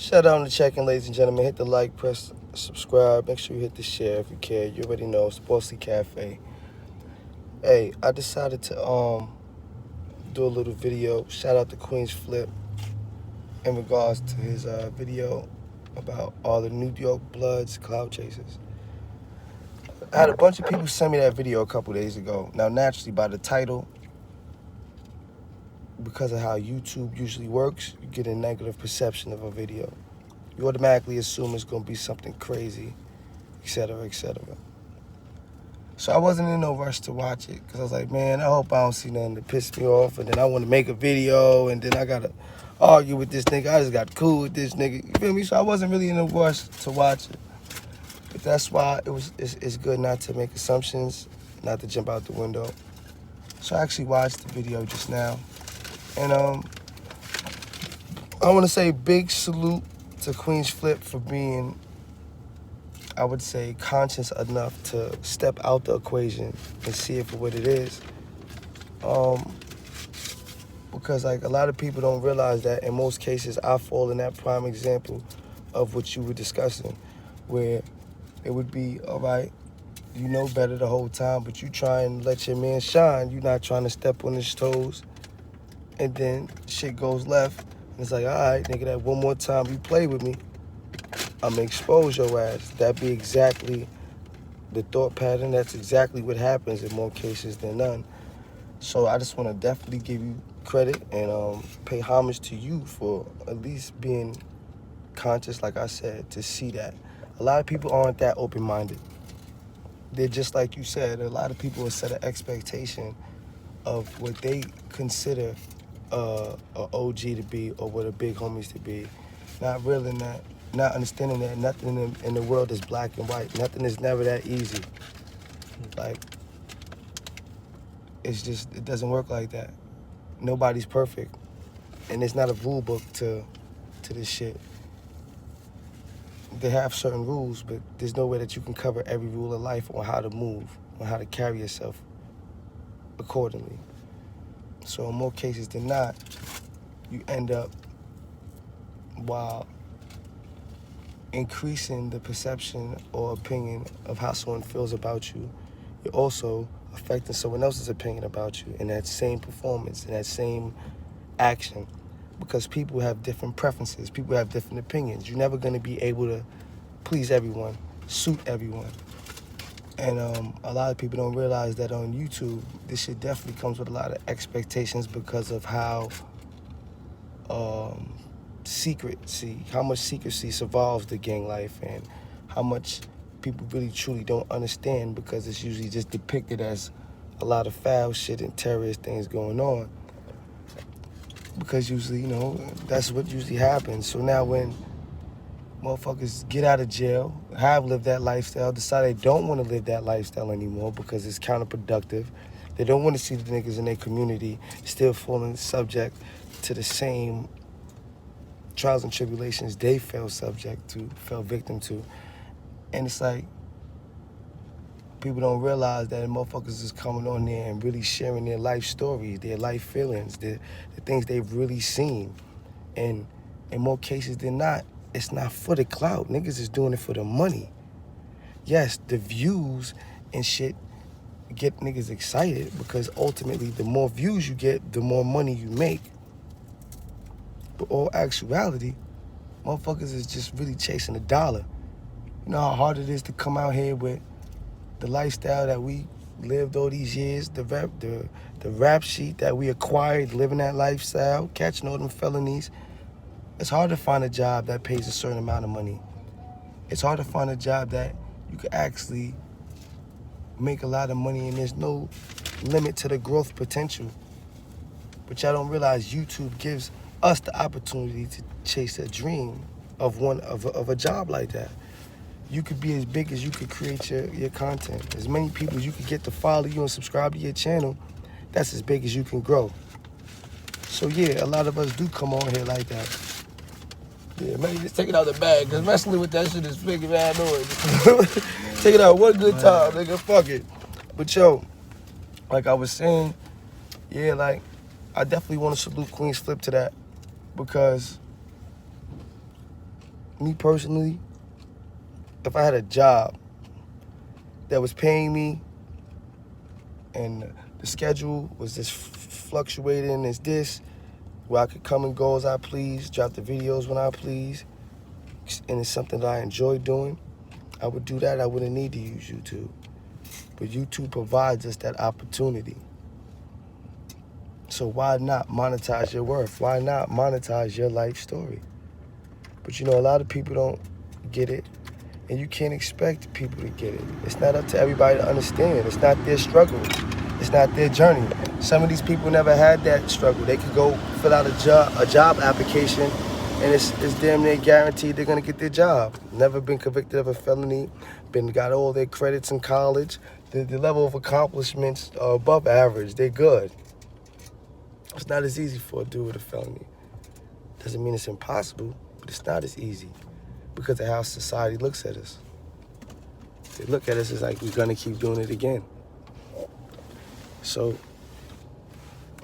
Shout out on the check-in, ladies and gentlemen. Hit the like, press subscribe. Make sure you hit the share if you care. You already know, Sportsy Cafe. Hey, I decided to do a little video. Shout out to Queen's Flip in regards to his video about all the New York Bloods cloud chasers. I had a bunch of people send me that video a couple days ago. Now, naturally, by the title, because of how YouTube usually works, you get a negative perception of a video. You automatically assume it's going to be something crazy, etc., etc. So I wasn't in no rush to watch it because I was like, man, I hope I don't see nothing to piss me off. And then I want to make a video, and then I got to argue with this nigga. I just got cool with this nigga. You feel me? So I wasn't really in a rush to watch it. But that's why it's good not to make assumptions, not to jump out the window. So I actually watched the video just now. And I want to say big salute to Queen's Flip for being, I would say, conscious enough to step out the equation and see it for what it is. Because like a lot of people don't realize that in most cases I fall in that prime example of what you were discussing, where it would be, all right, you know better the whole time, but you try and let your man shine. You're not trying to step on his toes. And then shit goes left. And it's like, all right, nigga, that one more time you play with me, I'm gonna expose your ass. That be exactly the thought pattern. That's exactly what happens in more cases than none. So I just want to definitely give you credit and pay homage to you for at least being conscious, like I said, to see that. A lot of people aren't that open-minded. They're just like you said. A lot of people will set an expectation of what they consider a OG to be or what a big homies to be. Not realizing that, not understanding that nothing in the world is black and white. Nothing is never that easy. Like, it's just, it doesn't work like that. Nobody's perfect. And it's not a rule book to this shit. They have certain rules, but there's no way that you can cover every rule of life on how to move, on how to carry yourself accordingly. So in more cases than not, you end up, while increasing the perception or opinion of how someone feels about you, you're also affecting someone else's opinion about you in that same performance, in that same action. Because people have different preferences, people have different opinions. You're never going to be able to please everyone, suit everyone. And a lot of people don't realize that on YouTube, this shit definitely comes with a lot of expectations because of how how much secrecy survives the gang life and how much people really truly don't understand, because it's usually just depicted as a lot of foul shit and terrorist things going on. Because usually, you know, that's what usually happens. So now when motherfuckers get out of jail, have lived that lifestyle, decide they don't want to live that lifestyle anymore because it's counterproductive. They don't want to see the niggas in their community still falling subject to the same trials and tribulations they fell victim to. And it's like, people don't realize that motherfuckers is coming on there and really sharing their life stories, their life feelings, the things they've really seen. And in more cases than not, it's not for the clout. Niggas is doing it for the money. Yes, the views and shit get niggas excited because ultimately the more views you get, the more money you make. But all actuality, motherfuckers is just really chasing a dollar. You know how hard it is to come out here with the lifestyle that we lived all these years, the rap sheet that we acquired living that lifestyle, catching all them felonies. It's hard to find a job that pays a certain amount of money. It's hard to find a job that you can actually make a lot of money and there's no limit to the growth potential. But y'all don't realize YouTube gives us the opportunity to chase a dream of a job like that. You could be as big as you could create your content. As many people as you could get to follow you and subscribe to your channel, that's as big as you can grow. So yeah, a lot of us do come on here like that. Yeah, man, just take it out the bag, because wrestling with that shit is making mad noise. Take it out one good time, nigga, fuck it. But yo, like I was saying, yeah, like, I definitely want to salute Queen's Flip to that, because me personally, if I had a job that was paying me and the schedule was just fluctuating as this, where I could come and go as I please, drop the videos when I please, and it's something that I enjoy doing, I would do that. I wouldn't need to use YouTube. But YouTube provides us that opportunity. So why not monetize your worth? Why not monetize your life story? But you know, a lot of people don't get it, and you can't expect people to get it. It's not up to everybody to understand. It's not their struggle. It's not their journey. Some of these people never had that struggle. They could go fill out a job application, and it's damn near guaranteed they're gonna get their job. Never been convicted of a felony, got all their credits in college. The level of accomplishments are above average. They're good. It's not as easy for a dude with a felony. Doesn't mean it's impossible, but it's not as easy because of how society looks at us. They look at us as like we're gonna keep doing it again. So,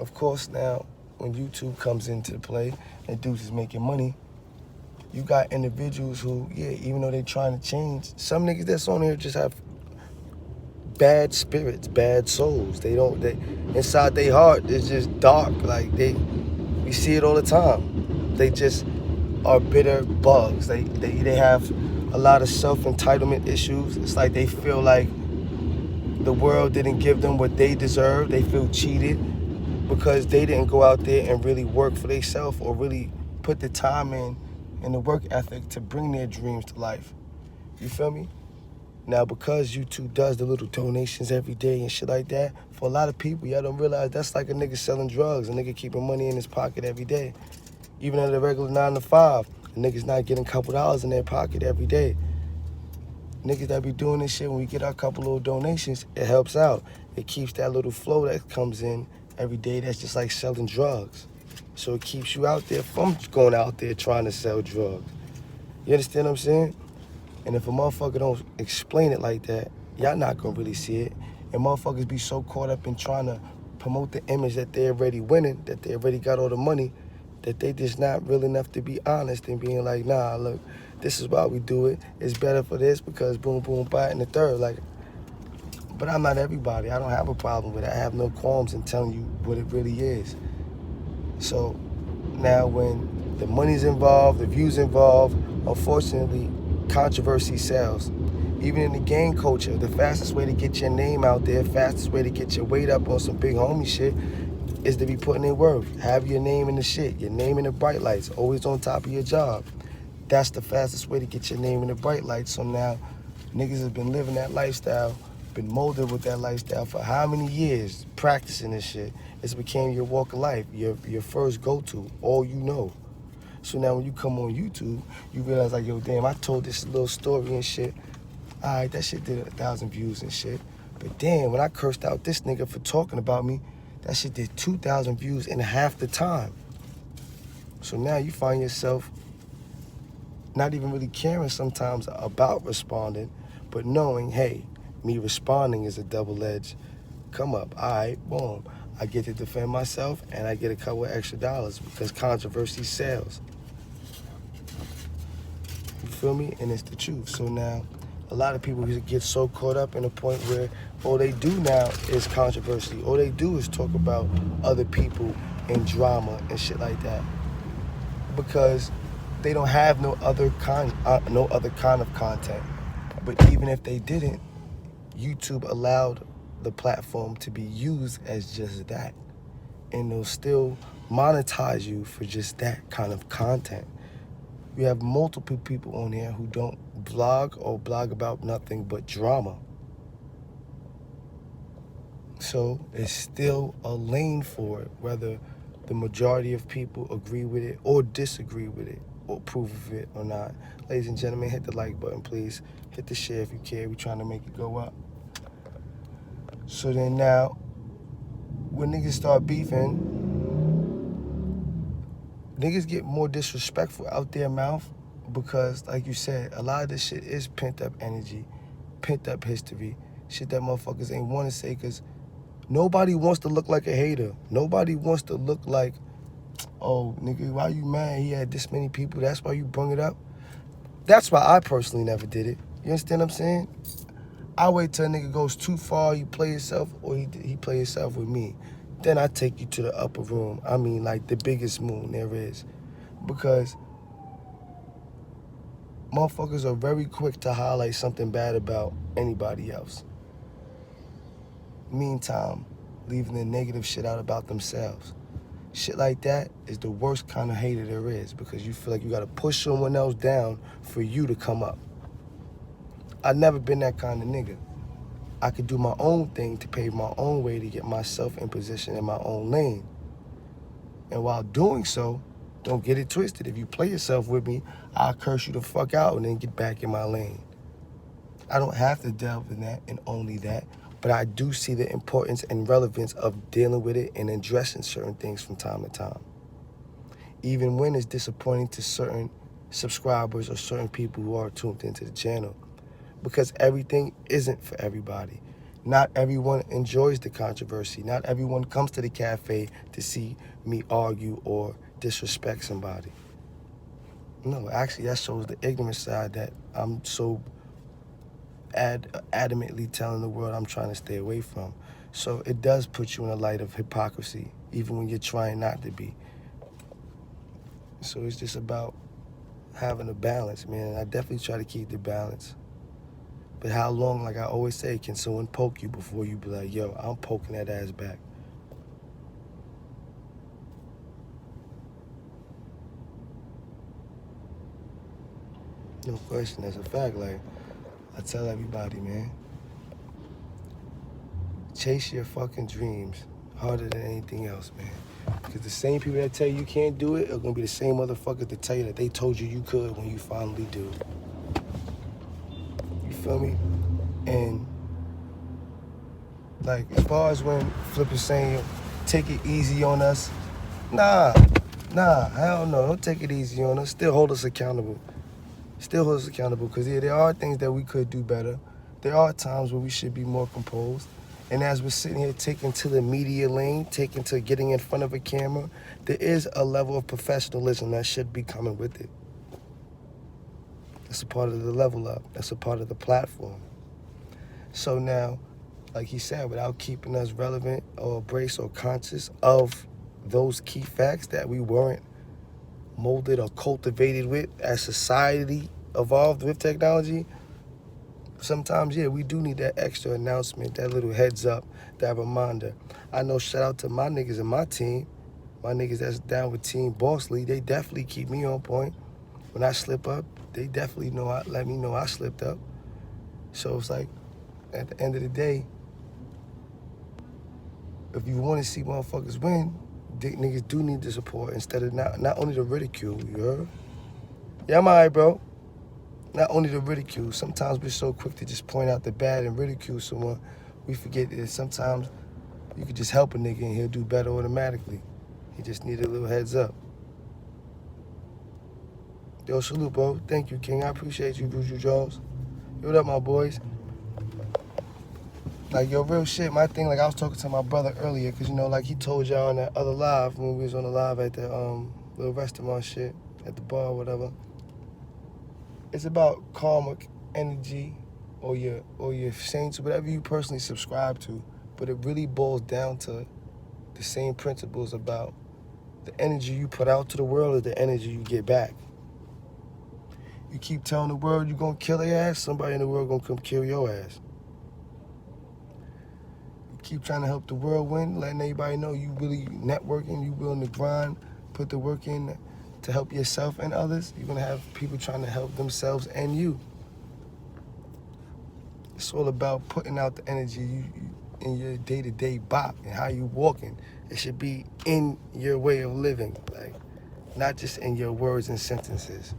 of course, now when YouTube comes into play and dudes is making money, you got individuals who, yeah, even though they're trying to change, some niggas that's on here just have bad spirits, bad souls. They inside their heart is just dark. Like we see it all the time. They just are bitter bugs. They have a lot of self-entitlement issues. It's like they feel like the world didn't give them what they deserve. They feel cheated because they didn't go out there and really work for themselves or really put the time in and the work ethic to bring their dreams to life. You feel me? Now, because YouTube does the little donations every day and shit like that, for a lot of people, y'all don't realize that's like a nigga selling drugs, a nigga keeping money in his pocket every day. Even at a regular 9 to 5, a nigga's not getting a couple dollars in their pocket every day. Niggas that be doing this shit, when we get our couple little donations, it helps out. It keeps that little flow that comes in every day that's just like selling drugs. So it keeps you out there from going out there trying to sell drugs. You understand what I'm saying? And if a motherfucker don't explain it like that, y'all not gonna really see it. And motherfuckers be so caught up in trying to promote the image that they're already winning, that they already got all the money, that they just not real enough to be honest and being like, nah, look, this is why we do it. It's better for this because boom, boom, bite in the third. Like, but I'm not everybody. I don't have a problem with it. I have no qualms in telling you what it really is. So now when the money's involved, the views involved, unfortunately, controversy sells. Even in the gang culture, the fastest way to get your name out there, fastest way to get your weight up on some big homie shit is to be putting in work. Have your name in the shit, your name in the bright lights, always on top of your job. That's the fastest way to get your name in the bright lights. So now, niggas have been living that lifestyle, been molded with that lifestyle for how many years, practicing this shit. It's became your walk of life, your first go-to, all you know. So now when you come on YouTube, you realize like, yo, damn, I told this little story and shit. All right, that shit did 1,000 views and shit. But damn, when I cursed out this nigga for talking about me, that shit did 2,000 views in half the time. So now you find yourself not even really caring sometimes about responding, but knowing, hey, me responding is a double-edged come up. All right, boom. I get to defend myself and I get a couple of extra dollars because controversy sells. You feel me? And it's the truth. So now a lot of people get so caught up in a point where all they do now is controversy. All they do is talk about other people and drama and shit like that because they don't have no other kind of content. But even if they didn't, YouTube allowed the platform to be used as just that, and they'll still monetize you for just that kind of content. You have multiple people on here who don't vlog or blog about nothing but drama. So it's still a lane for it, whether the majority of people agree with it or disagree with it or approve of it or not. Ladies and gentlemen, hit the like button, please. Hit the share if you care. We're trying to make it go up. So then now, when niggas start beefing, niggas get more disrespectful out their mouth because, like you said, a lot of this shit is pent-up energy, pent-up history, shit that motherfuckers ain't want to say because nobody wants to look like a hater. Nobody wants to look like, oh, nigga, why you mad? He had this many people. That's why you bring it up. That's why I personally never did it. You understand what I'm saying? I wait till a nigga goes too far, you play yourself, or he play himself with me. Then I take you to the upper room. I mean, like the biggest moon there is. Because motherfuckers are very quick to highlight something bad about anybody else. Meantime, leaving the negative shit out about themselves. Shit like that is the worst kind of hater there is, because you feel like you gotta push someone else down for you to come up. I've never been that kind of nigga. I could do my own thing to pave my own way to get myself in position in my own lane. And while doing so, don't get it twisted. If you play yourself with me, I'll curse you the fuck out and then get back in my lane. I don't have to delve in that and only that, but I do see the importance and relevance of dealing with it and addressing certain things from time to time. Even when it's disappointing to certain subscribers or certain people who are tuned into the channel. Because everything isn't for everybody. Not everyone enjoys the controversy. Not everyone comes to the cafe to see me argue or disrespect somebody. No, actually, that shows the ignorant side that I'm so adamantly telling the world I'm trying to stay away from. So it does put you in a light of hypocrisy, even when you're trying not to be. So it's just about having a balance, man. I definitely try to keep the balance. But how long, like I always say, can someone poke you before you be like, yo, I'm poking that ass back? No question, that's a fact. Like, I tell everybody, man, chase your fucking dreams harder than anything else, man. Because the same people that tell you can't do it are gonna be the same motherfuckers that tell you that they told you you could when you finally do. You feel me? And like, as far as when Flip is saying, take it easy on us, nah, hell no, don't take it easy on us. Still hold us accountable. Because yeah, there are things that we could do better. There are times where we should be more composed. And as we're sitting here taking to the media lane, taking to getting in front of a camera, there is a level of professionalism that should be coming with it. That's a part of the level up. That's a part of the platform. So now, like he said, without keeping us relevant or abreast or conscious of those key facts that we weren't molded or cultivated with as society evolved with technology, sometimes, yeah, we do need that extra announcement, that little heads up, that reminder. I know, shout out to my niggas and my team, my niggas that's down with Team Boss League, they definitely keep me on point. When I slip up, they definitely let me know I slipped up. So it's like, at the end of the day, if you want to see motherfuckers win, niggas do need the support instead of not only the ridicule, you heard? Yeah, I'm alright, bro. Not only the ridicule. Sometimes we're so quick to just point out the bad and ridicule someone, we forget that sometimes you could just help a nigga and he'll do better automatically. He just need a little heads up. Yo, salute, bro. Thank you, King. I appreciate you, Buju Jones. Yo, what up, my boys? Like, yo, real shit, my thing, like I was talking to my brother earlier, because, you know, like he told y'all on that other live, when we was on the live at the little restaurant shit, at the bar or whatever. It's about karmic energy or your saints, whatever you personally subscribe to, but it really boils down to the same principles about the energy you put out to the world or the energy you get back. You keep telling the world you're gonna kill their ass, somebody in the world gonna come kill your ass. Keep trying to help the world win, letting everybody know you really networking, you willing to grind, put the work in to help yourself and others. You're gonna have people trying to help themselves and you. It's all about putting out the energy you in your day-to-day bop and how you walking. It should be in your way of living, like not just in your words and sentences.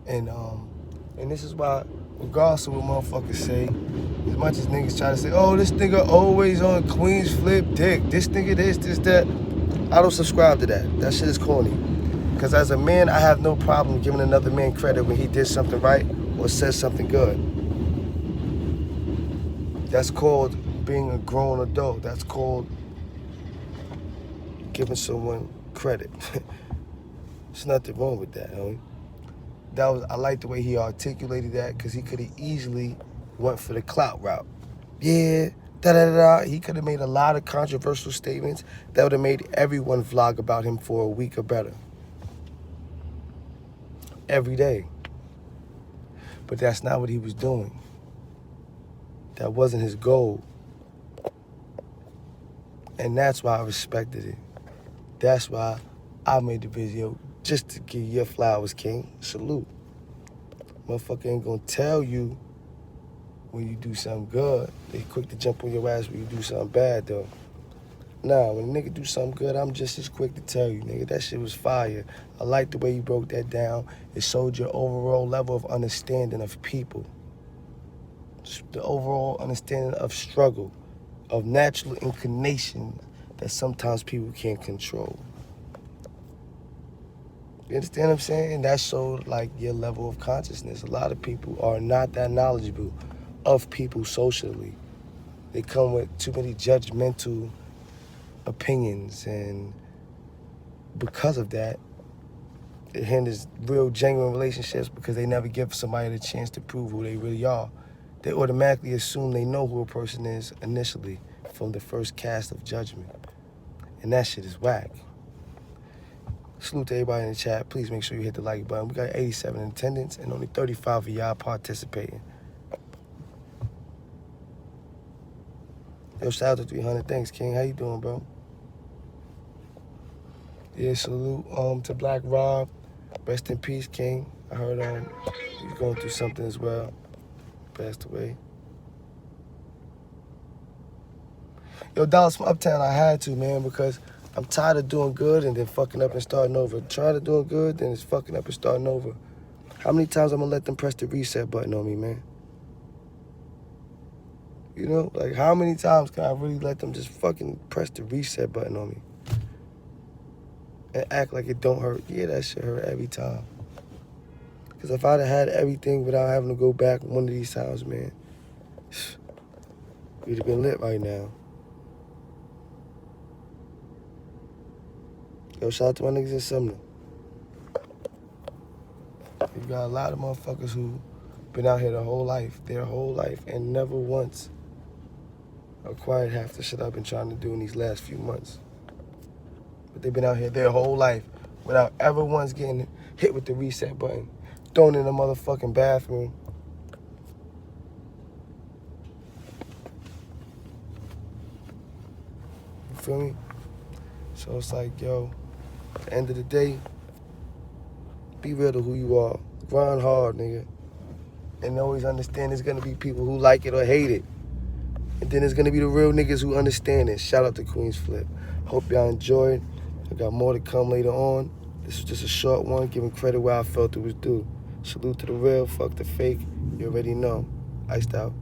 And this is why, regardless of what motherfuckers say, as much as niggas try to say, oh, this nigga always on Queens flip dick, this nigga this, that, I don't subscribe to that. That shit is corny. Because as a man, I have no problem giving another man credit when he did something right or says something good. That's called being a grown adult. That's called giving someone credit. There's nothing wrong with that, homie. I like the way he articulated that, because he could have easily went for the clout route. Yeah, da-da-da-da. He could have made a lot of controversial statements that would have made everyone vlog about him for a week or better. Every day. But that's not what he was doing. That wasn't his goal. And that's why I respected it. That's why I made the video, just to give your flowers, King. Salute. Motherfucker ain't gonna tell you when you do something good. They quick to jump on your ass when you do something bad, though. Nah, when a nigga do something good, I'm just as quick to tell you, nigga, that shit was fire. I like the way you broke that down. It showed your overall level of understanding of people. The overall understanding of struggle, of natural inclination that sometimes people can't control. You understand what I'm saying? That showed, like, your level of consciousness. A lot of people are not that knowledgeable of people socially. They come with too many judgmental opinions, and because of that, it hinders real, genuine relationships, because they never give somebody the chance to prove who they really are. They automatically assume they know who a person is initially from the first cast of judgment. And that shit is whack. Salute to everybody in the chat. Please make sure you hit the like button. We got 87 in attendance and only 35 of y'all participating. Yo, shout out to 300. Thanks, King. How you doing, bro? Yeah, salute to Black Rob. Rest in peace, King. I heard he's going through something as well. Passed away. Yo, Dallas from Uptown, I had to, man, because I'm tired of doing good and then fucking up and starting over. Tired of doing good, then it's fucking up and starting over. How many times I'm gonna let them press the reset button on me, man? You know, like, how many times can I really let them just fucking press the reset button on me? And act like it don't hurt? Yeah, that shit hurt every time. Because if I'd have had everything without having to go back one of these times, man, we'd have been lit right now. Yo, shout out to my niggas in Sumner. You got a lot of motherfuckers who been out here their whole life, and never once acquired half the shit I've been trying to do in these last few months. But they've been out here their whole life without ever once getting hit with the reset button, thrown in the motherfucking bathroom. You feel me? So it's like, yo, at the end of the day, be real to who you are. Grind hard, nigga. And always understand there's gonna be people who like it or hate it. And then there's gonna be the real niggas who understand it. Shout out to Queens Flip. Hope y'all enjoyed. I got more to come later on. This was just a short one, giving credit where I felt it was due. Salute to the real, fuck the fake. You already know. Iced out.